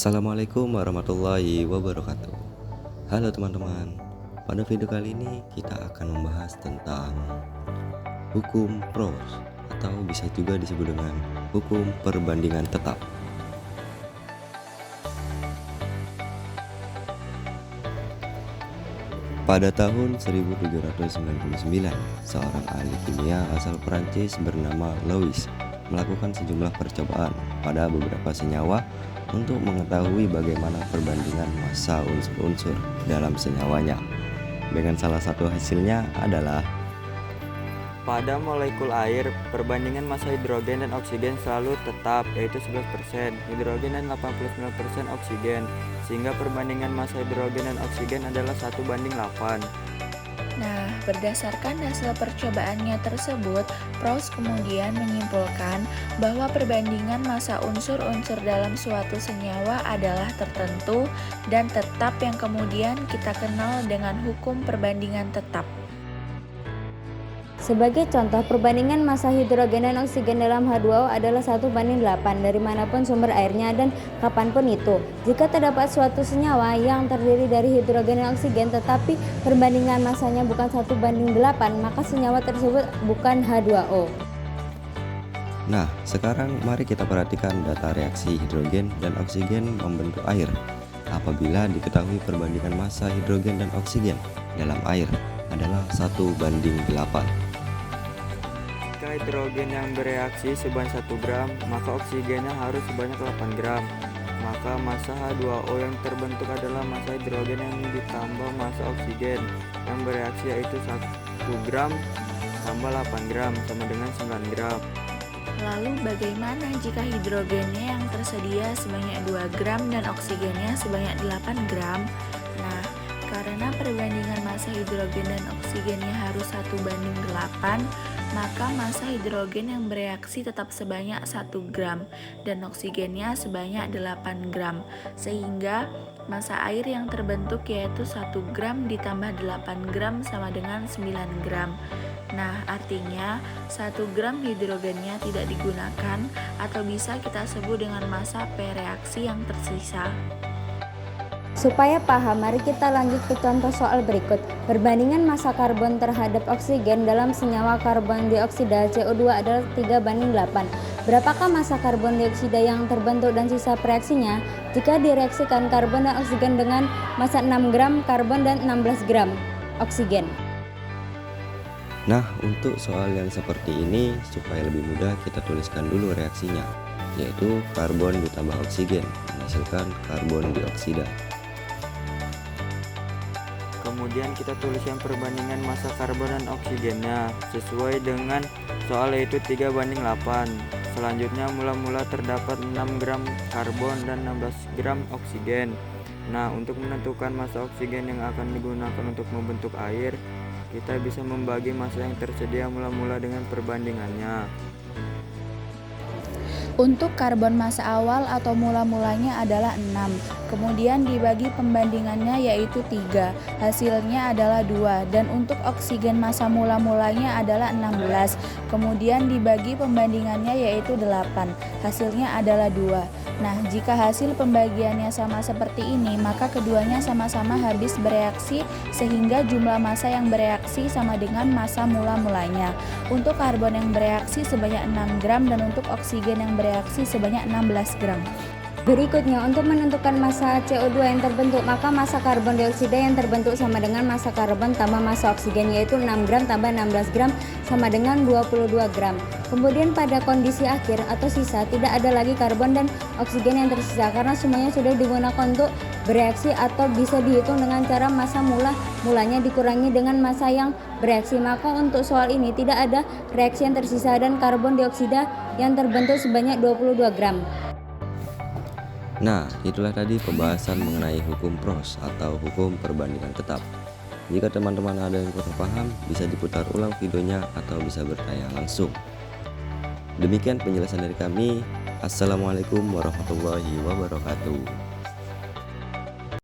Assalamualaikum warahmatullahi wabarakatuh. Halo teman-teman, pada video kali ini kita akan membahas tentang hukum pros atau bisa juga disebut dengan hukum perbandingan tetap. Pada tahun 1799, seorang ahli kimia asal Prancis bernama Louis melakukan sejumlah percobaan pada beberapa senyawa untuk mengetahui bagaimana perbandingan massa unsur-unsur dalam senyawanya. Dengan salah satu hasilnya adalah pada molekul air, perbandingan massa hidrogen dan oksigen selalu tetap, yaitu 11% hidrogen dan 89% oksigen, sehingga perbandingan massa hidrogen dan oksigen adalah 1:8. Nah, berdasarkan hasil percobaannya tersebut, Proust kemudian menyimpulkan bahwa perbandingan massa unsur-unsur dalam suatu senyawa adalah tertentu dan tetap yang kemudian kita kenal dengan hukum perbandingan tetap. Sebagai contoh, perbandingan massa hidrogen dan oksigen dalam H2O adalah 1:8 dari manapun sumber airnya dan kapanpun itu. Jika terdapat suatu senyawa yang terdiri dari hidrogen dan oksigen tetapi perbandingan massanya bukan 1:8, maka senyawa tersebut bukan H2O. Nah, sekarang mari kita perhatikan data reaksi hidrogen dan oksigen membentuk air. Apabila diketahui perbandingan massa hidrogen dan oksigen dalam air adalah 1:8. Jika hidrogen yang bereaksi sebanyak 1 gram, maka oksigennya harus sebanyak 8 gram. Maka massa H2O yang terbentuk adalah massa hidrogen yang ditambah massa oksigen yang bereaksi, yaitu 1 gram tambah 8 gram sama dengan 9 gram. Lalu bagaimana jika hidrogennya yang tersedia sebanyak 2 gram dan oksigennya sebanyak 8 gram? Nah, karena perbandingan massa hidrogen dan oksigennya harus 1:8, maka massa hidrogen yang bereaksi tetap sebanyak 1 gram dan oksigennya sebanyak 8 gram, sehingga massa air yang terbentuk yaitu 1 gram ditambah 8 gram sama dengan 9 gram. Nah, artinya 1 gram hidrogennya tidak digunakan atau bisa kita sebut dengan massa P-reaksi yang tersisa. Supaya paham, mari kita lanjut ke contoh soal berikut. Perbandingan massa karbon terhadap oksigen dalam senyawa karbon dioksida CO2 adalah 3:8. Berapakah massa karbon dioksida yang terbentuk dan sisa reaksinya jika direaksikan karbon dan oksigen dengan massa 6 gram karbon dan 16 gram oksigen? Nah, untuk soal yang seperti ini, supaya lebih mudah kita tuliskan dulu reaksinya, yaitu karbon ditambah oksigen menghasilkan karbon dioksida. Kemudian kita tuliskan perbandingan massa karbon dan oksigennya sesuai dengan soal, yaitu 3:8. Selanjutnya mula-mula terdapat 6 gram karbon dan 16 gram oksigen. Nah, untuk menentukan massa oksigen yang akan digunakan untuk membentuk air, kita bisa membagi massa yang tersedia mula-mula dengan perbandingannya. Untuk karbon massa awal atau mula-mulanya adalah 6, kemudian dibagi pembandingannya yaitu 3, hasilnya adalah 2, dan untuk oksigen massa mula-mulanya adalah 16, kemudian dibagi pembandingannya yaitu 8, hasilnya adalah 2. Nah, jika hasil pembagiannya sama seperti ini, maka keduanya sama-sama habis bereaksi sehingga jumlah massa yang bereaksi sama dengan massa mula-mulanya. Untuk karbon yang bereaksi sebanyak 6 gram dan untuk oksigen yang bereaksi sebanyak 16 gram. Berikutnya, untuk menentukan massa CO2 yang terbentuk, maka massa karbon dioksida yang terbentuk sama dengan massa karbon tambah massa oksigen, yaitu 6 gram tambah 16 gram sama dengan 22 gram. Kemudian pada kondisi akhir atau sisa, tidak ada lagi karbon dan oksigen yang tersisa karena semuanya sudah digunakan untuk bereaksi, atau bisa dihitung dengan cara massa mulanya dikurangi dengan massa yang bereaksi. Maka untuk soal ini tidak ada reaksi yang tersisa dan karbon dioksida yang terbentuk sebanyak 22 gram. Nah, itulah tadi pembahasan mengenai hukum pros atau hukum perbandingan tetap. Jika teman-teman ada yang kurang paham, bisa diputar ulang videonya atau bisa bertanya langsung. Demikian penjelasan dari kami. Assalamualaikum warahmatullahi wabarakatuh.